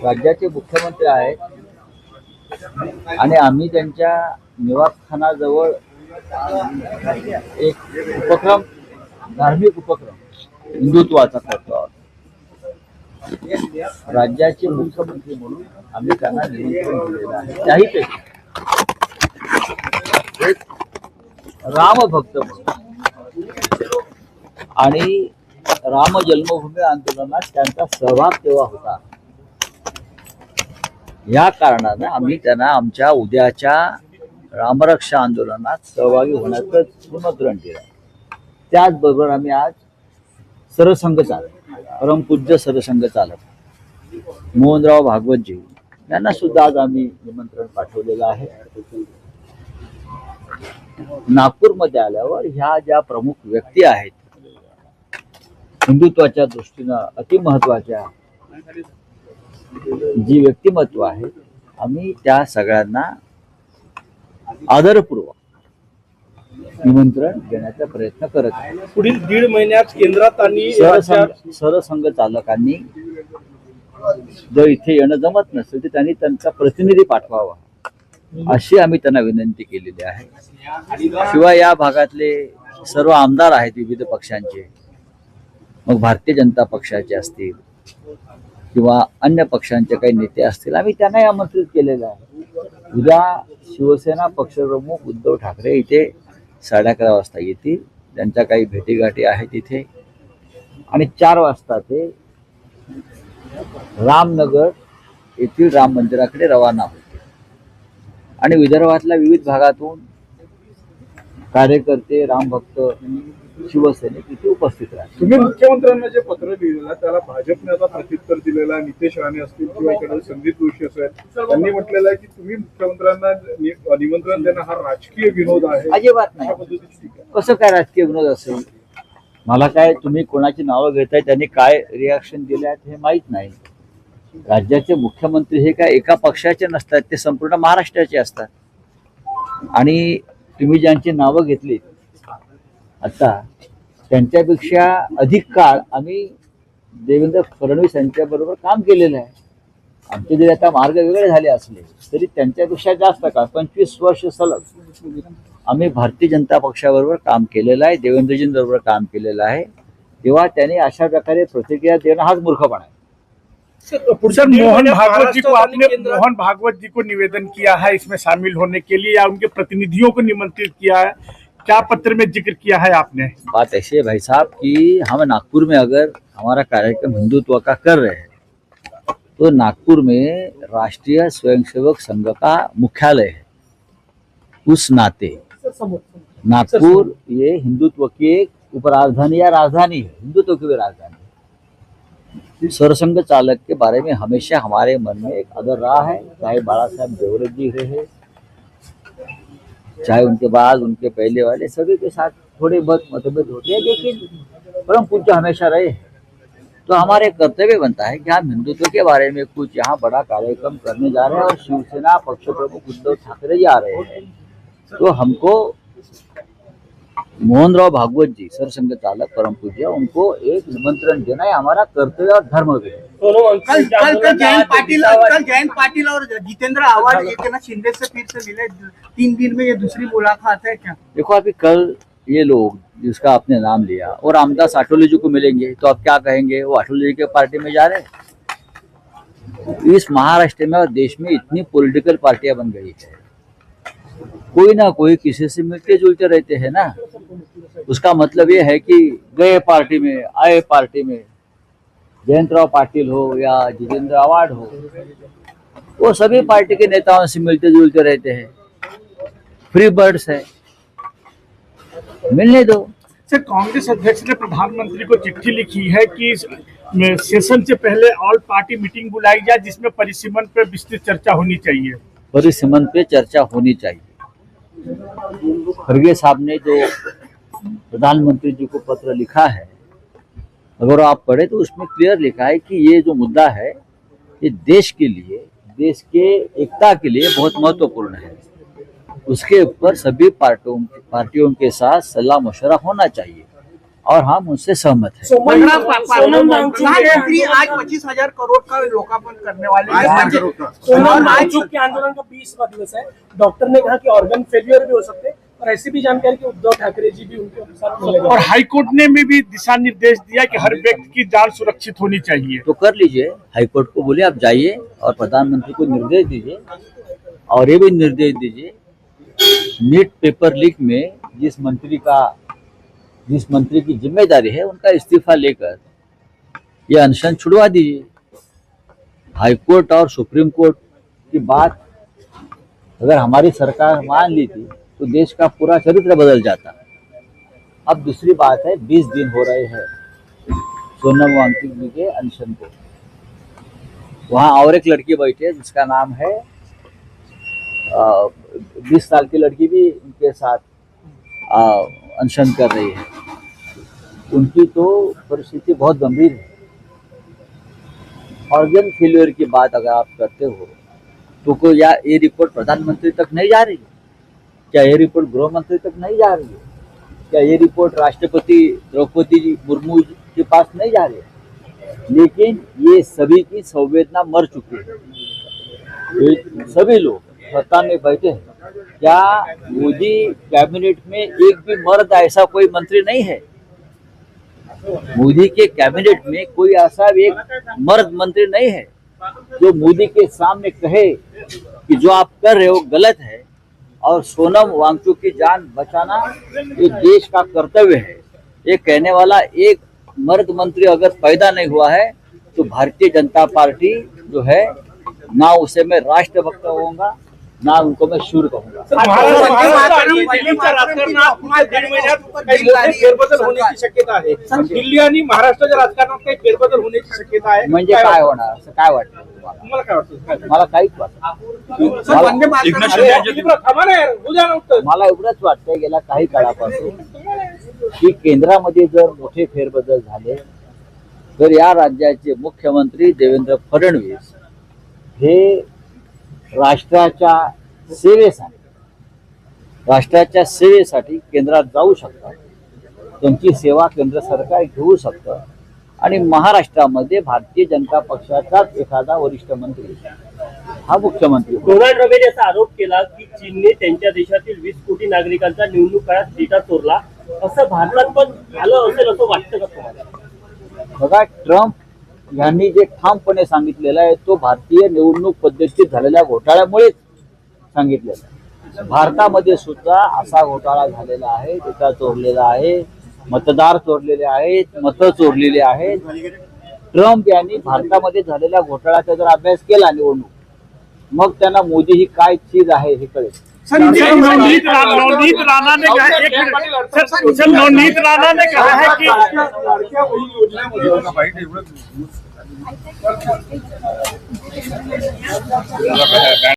राज्याचे मुख्यमंत्री आहेत आणि आम्ही त्यांच्या निवासस्थानाजवळ एक उपक्रम, धार्मिक उपक्रम हिंदुत्वाचा करतो आहोत. राज्याचे मुख्यमंत्री म्हणून आम्ही त्यांना निमंत्रण दिलेलं आहे. त्याहीपैकी एक रामभक्त म्हणून आणि राम जन्मभूमी आंदोलनात त्यांचा सहभाग तेव्हा होता. या कारणानं आम्ही त्यांना आमच्या उद्याच्या रामरक्षा आंदोलनात सहभागी होण्याचं निमंत्रण दिलं. त्याचबरोबर आम्ही आज सरसंघ चालक, परमपूज्य सरसंघ चालक मोहनराव भागवतजी यांना सुद्धा आज आम्ही निमंत्रण पाठवलेलं आहे. नागपूरमध्ये आल्यावर ह्या ज्या प्रमुख व्यक्ती आहेत, हिंदुत्वाच्या दृष्टीनं अतिमहत्वाच्या जी व्यक्तिमत्व आहेत, आम्ही त्या सगळ्यांना आदरपूर्वक निमंत्रण देण्याचा प्रयत्न करत आहे. पुढील 1.5 महिन्यात केंद्रात आणि सरसंघ चालकांनी जर इथे येणं जमत नसेल तर त्यांनी त्यांचा प्रतिनिधी पाठवावा अशी आम्ही त्यांना विनंती केलेली आहे. शिवाय या भागातले सर्व आमदार आहेत विविध पक्षांचे, मग भारतीय जनता पक्षाचे असतील किंवा अन्य पक्षांचे काही नेते असतील, आम्ही त्यांनाही आमंत्रित केलेलं आहे. उद्या शिवसेना पक्षप्रमुख उद्धव ठाकरे इथे 11:30 वाजता येतील. त्यांच्या काही भेटीगाठी आहेत इथे आणि 4 वाजता ते रामनगर येथील राम मंदिराकडे रवाना होतील आणि विदर्भातल्या विविध भागातून कार्यकर्ते, रामभक्त, शिवसैनिक इथे उपस्थित राहतील. तुम्ही मुख्यमंत्र्यांना जे पत्र लिहिलेलं त्याला भाजपने आता प्रत्युत्तर दिलेलं आहे. नितेश राणे असतील किंवा इकडे संदीप जोशी असेल, त्यांनी म्हटलेलं आहे की तुम्ही मुख्यमंत्र्यांना निमंत्रण देणं हा राजकीय विनोद आहे. अजिबात नाही. कसं काय राजकीय विनोद असेल? मला काय, तुम्ही कोणाची नावं घेताय, त्यांनी काय रिॲक्शन दिले आहेत हे माहीत नाही. राज्याचे मुख्यमंत्री हे काय एका पक्षाचे नसतात, ते संपूर्ण महाराष्ट्राचे असतात. आणि तुम्ही ज्यांची नावं घेतली आता, त्यांच्यापेक्षा अधिक काळ आम्ही देवेंद्र फडणवीस यांच्याबरोबर काम केलेलं आहे. आमचे जरी आता मार्ग वेगळे झाले असले तरी त्यांच्यापेक्षा जास्त काळ, 25 वर्ष सलग आम्ही भारतीय जनता पक्षाबरोबर काम केलेलं आहे, देवेंद्रजींबरोबर काम केलेलं आहे. तेव्हा त्यांनी अशा प्रकारे प्रतिक्रिया देणं हाच मूर्खपणा है. सर, मोहन भागवत जी को निवेदन किया है इसमें शामिल होने के लिए या उनके प्रतिनिधियों को निमंत्रित किया है, क्या पत्र में जिक्र किया है आपने? बात ऐसी है भाई साहब कि हम नागपुर में अगर हमारा कार्यक्रम हिंदुत्व का कर रहे हैं तो नागपुर में राष्ट्रीय स्वयंसेवक संघ का मुख्यालय है. उस नाते नागपुर ये हिंदुत्व की एक उपराजधानी या राजधानी है, हिंदुत्व की भी राजधानी है. सरसंघ चालक के बारे में हमेशा हमारे मन में एक आदर रहा है, चाहे बाला साहब देवरे जी रहे, चाहे उनके बाद उनके पहले वाले, सभी के साथ थोड़े बहुत मतभेद होते हैं, लेकिन परम पूज्य हमेशा रहे. तो हमारे कर्तव्य बनता है कि हम हिंदुत्व के बारे में कुछ यहाँ बड़ा कार्यक्रम करने जा रहे हैं और शिवसेना पक्ष प्रमुख उद्धव ठाकरे जी आ रहे हैं, तो हमको मोहनराव भागवत जी सरसंघ चालक परम पूज्य, उनको एक निमंत्रण देना है हमारा कर्तव्य और धर्म भी है. कल जयंत पाटिल और जितेंद्र आव्हाड एकनाथ शिंदे से फिर से मिले. 3 दिन में ये दूसरी मुलाकात है क्या? देखो, अभी कल ये लोग जिसका आपने नाम लिया और रामदास आठवले जी को मिलेंगे तो आप क्या कहेंगे? वो आठवले जी के पार्टी में जा रहे हैं. इस महाराष्ट्र में और देश में इतनी पॉलिटिकल पार्टियां बन गई है, कोई ना कोई किसी से मिलते जुलते रहते हैं ना. उसका मतलब ये है कि गए पार्टी में, आए पार्टी में, जयंतराव पाटिल हो या जितेंद्र आव्हाड हो, वो सभी पार्टी के नेताओं से मिलते जुलते रहते हैं. फ्री बर्ड्स है, मिलने दो. सर, कांग्रेस अध्यक्ष ने प्रधानमंत्री को चिट्ठी लिखी है कि सेशन से पहले ऑल पार्टी मीटिंग बुलाई जाए जिसमें परिसीमन पर विस्तृत चर्चा होनी चाहिए. परिसीमन पे चर्चा होनी चाहिए. खड़गे साहब ने जो प्रधानमंत्री जी को पत्र लिखा है, अगर आप पढ़े तो उसमें क्लियर लिखा है कि ये जो मुद्दा है ये देश के लिए, देश के एकता के लिए बहुत महत्वपूर्ण है. उसके ऊपर सभी पार्टियों के साथ सलाह मशवरा होना चाहिए और हम उनसे सहमत हैं। प्रधानमंत्री आज 25,000 करोड़ का लोकार्पण करने वाले हैं। सोनम वांगचुक के आंदोलन का 20वां दिवस है। डॉक्टर ने कहा कि ऑर्गन फेलियर भी हो सकते हैं और ऐसी भी जानकारी कि उद्धव ठाकरे जी भी उनके साथ मिलेंगे। और हाईकोर्ट ने भी दिशा निर्देश दिया कि हर व्यक्ति की जान सुरक्षित होनी चाहिए। तो कर लीजिए, हाईकोर्ट को बोले आप जाइए और प्रधानमंत्री को निर्देश दीजिए और ये भी निर्देश दीजिए नीट पेपर लीक में जिस मंत्री की जिम्मेदारी है उनका इस्तीफा लेकर ये अनशन छुड़वा दीजिए। हाईकोर्ट और सुप्रीम कोर्ट की बात अगर हमारी सरकार मान ली थी तो देश का पूरा चरित्र बदल जाता। अब दूसरी बात है, 20 दिन हो रहे हैं सोनम वांगचुक जी के अनशन को। वहाँ और एक लड़की बैठी है जिसका नाम है 20 साल की लड़की भी उनके साथ अनशन कर रही है। उनकी तो परिस्थिति बहुत गंभीर है। ऑर्गन फेलियर की बात अगर आप करते हो तो कोई या ये रिपोर्ट प्रधानमंत्री तक नहीं जा रही है? क्या ये रिपोर्ट गृह मंत्री तक नहीं जा रही है? क्या ये रिपोर्ट राष्ट्रपति द्रौपदी मुर्मू के पास नहीं जा रही है? लेकिन ये सभी की संवेदना मर चुकी है। ये सभी लोग सत्ता में बैठे हैं। क्या मोदी कैबिनेट में एक भी मर्द ऐसा कोई मंत्री नहीं है? मोदी के कैबिनेट में कोई ऐसा एक मर्द मंत्री नहीं है जो मोदी के सामने कहे कि जो आप कर रहे हो गलत है और सोनम वांगचुक की जान बचाना ये देश का कर्तव्य है। ये कहने वाला एक मर्द मंत्री अगर पैदा नहीं हुआ है तो भारतीय जनता पार्टी जो है ना उसे मैं राष्ट्रभक्त कहूंगा ना उनको मैं शूर कहूंगा। फेरबदल होण्याची शक्यता आहे। दिल्ली आणि महाराष्ट्राच्या राजकारणात काही फेरबदल होण्याची शक्यता आहे। म्हणजे काय होणार असं काय वाटतं तुम्हाला काय वाटतं? मला काहीच वाटत मला एवढंच वाटतं गेल्या काही काळापासून की केंद्रामध्ये जर मोठे फेरबदल झाले तर या राज्याचे मुख्यमंत्री देवेंद्र फडणवीस हे राष्ट्राच्या सेवेसाठी केंद्रात जाऊ शकतात। त्यांची सेवा केंद्र सरकार घेऊ शकतं आणि महाराष्ट्रामध्ये भारतीय जनता पक्षाचाच एखादा वरिष्ठ मंत्री हा मुख्यमंत्री होईल। डोनाल्ड ट्रम्प असा आरोप केला की चीनने त्यांच्या देशातील 20 कोटी नागरिकांचा निवडणूक काळात डेटा चोरला, असं भारतात पण झालं असेल असं वाटतं का तुम्हाला? बघा, ट्रम्प यांनी जे ठामपणे सांगितलेलं आहे तो भारतीय निवडणूक पद्धतीत झालेल्या घोटाळ्यामुळेच सांगितलेलं आहे। भारतामध्ये सुद्धा असा घोटाळा झालेला आहे, डेटा चोरलेला आहे, मतदार चोरलेले आहेत, मतं चोरलेली आहेत। ट्रम्प यांनी भारतामध्ये झालेल्या घोटाळ्याचा जर अभ्यास केला निवडणूक मग त्यांना मोदी ही काय चीज आहे हे कळेल। नवनीत राणा ने कहा है कि